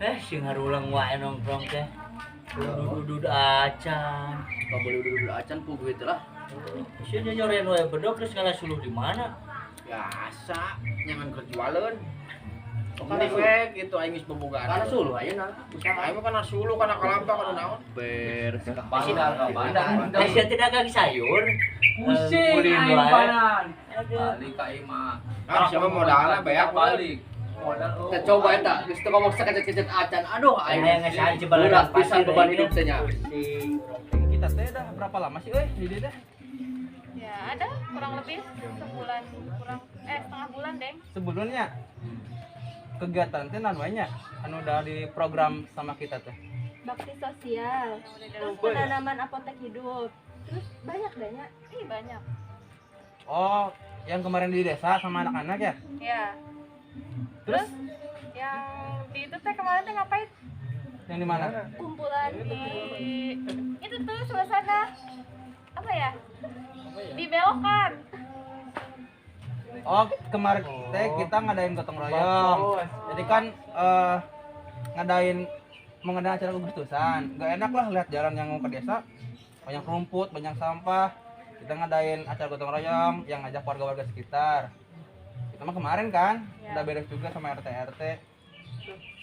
Sing harulang wae nongkrong teh. Duduk acan. Enggak boleh duduk acan ku gitu lah. Sia dia nyorein wae bedog terus ngalah suluh di mana? Biasa, nyangan kerjualan. Kali we gitu aing geus bobogaan. Kana suluh ayeuna. Usaha aing mah kana suluh kana kalampa kana naon. Beres ka Pasar ka bandang. Sia tidak kaki sayur. Pusing aing panan. Balik ka ieu mah. Siapa modalna beak balik. Kita coba eta, geus teu ngomong sakecet-kecet acan. Aduh aing geus haji baladak pisan beban hidup teh nya. Kita teh dah berapa lama sih euy di dieu teh? Ya ada kurang lebih sebulan setengah bulan deh. Sebelumnya kegiatan teh nanuanya anu udah di program sama kita teh. Bakti sosial, terus penanaman apotek hidup, terus banyak banyak. Ih banyak. Oh, yang kemarin di desa sama anak-anak ya? Ya. Terus Yang di itu teh kemarin teh ngapain? yang di mana? Kumpulan Di itu tuh suasana apa ya? Dibelokan. Oh, kemarin teh kita ngadain gotong royong. Jadi kan mau ngadain acara Agustusan. Gak enak lah lihat jalan yang mau ke desa banyak rumput, banyak sampah. Kita ngadain acara gotong royong yang ngajak warga-warga sekitar. Kita mah kemarin kan udah beres juga sama RT.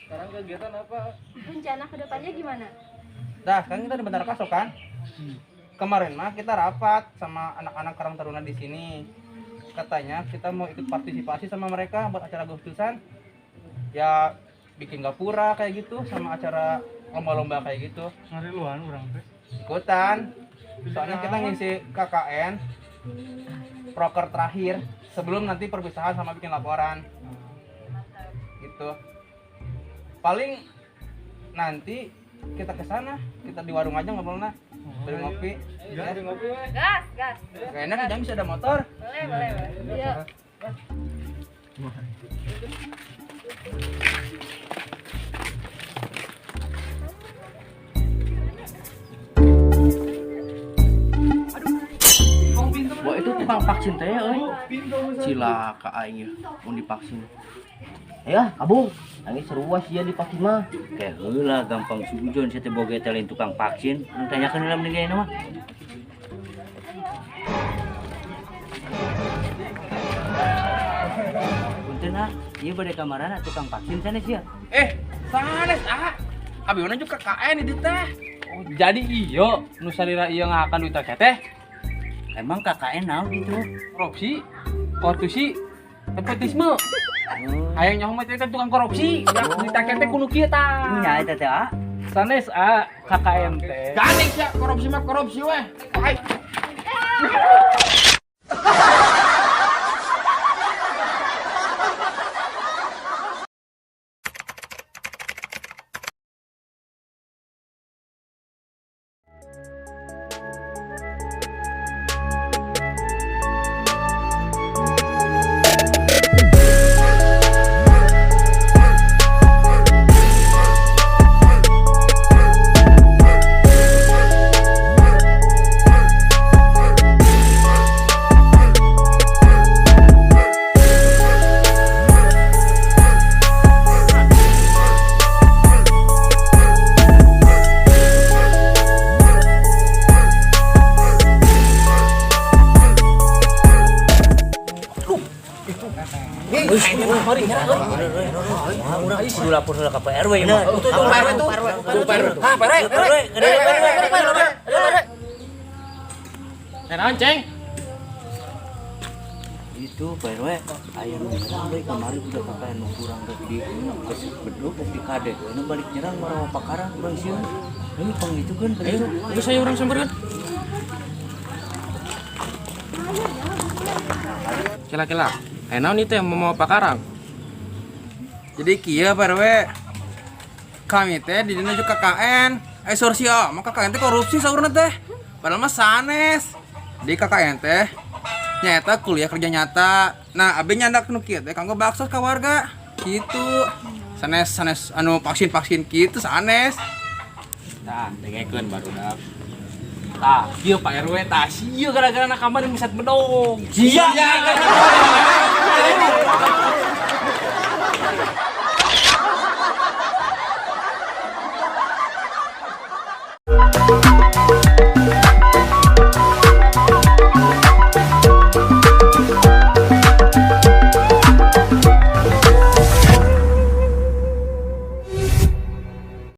Sekarang kegiatan apa? rencana kedepannya gimana? Dah, sekarang kita di Bandar Kaso kan? Kemarin mah kita rapat sama anak-anak Karang Taruna di sini. Katanya kita mau ikut partisipasi sama mereka buat acara Agustusan. Ya bikin gapura kayak gitu sama acara lomba-lomba kayak gitu. Ngari luan urang teh. Ikutan. Soalnya kita ngisi KKN proker terakhir sebelum nanti perpisahan sama bikin laporan. Gitu. Paling nanti kita ke sana, kita di warung aja ngobrolnya. Beli ngopi. Ya, di ngopi we. Gas, gas. Gak enak jam bisa ada motor. Boleh. Iya. Wah itu tukang vaksin teh euy. Cilaka aing mun divaksin. Ya, kabung. Angin seruas dia divaksin mah. Kayak heula gampang sujon saya teh boga teh lain tukang vaksin. Nu tanyakeun dalam negeri mah. Punten ah, ieu bade kamarana tukang vaksin sanes ya. Sanes abi mana juga KKN di teh. Oh, jadi iyo nu salira ieu ngakan duit teh. Emang KKN naon gitu? Korupsi, korupsi, nepotisme. Aya nyaho mah teh tukang korupsi, yang ditaket teh kudu kieu tah. Nya eta teh ah. Sanes KKN teh. Ganing ya korupsi mah korupsi weh. Hai. Urang kudu lapor heula ka PRW mah. Tuh PRW tuh. Ha PRW. Naon, Ceng? Itu PRW aya nu deui kamari udah KKN nu kurang teh di geus bedog geus di kade. Nu balik nyerang marawa pakarang urang sieun. Ini pangitukeun begitu. Terus saya urang sampeurkeun. Kila-kila. Naon itu yang mau pakarang? Jadi kieu PRW. Kami teh di dina juga KKN. Sorsia, maka KKN teh korupsi saurna teh. Padahal mah sanes. Di KKN teh nyata kuliah kerja nyata. Nah, abi nyandak nu kieu teh kanggo baksos ka warga. Gitu. Sanes anu vaksin kitu sanes. Tah, dengekeun barudak. Tah, ieu Pak RW tah sieu gara-gara na kamari misat bedog. Sia.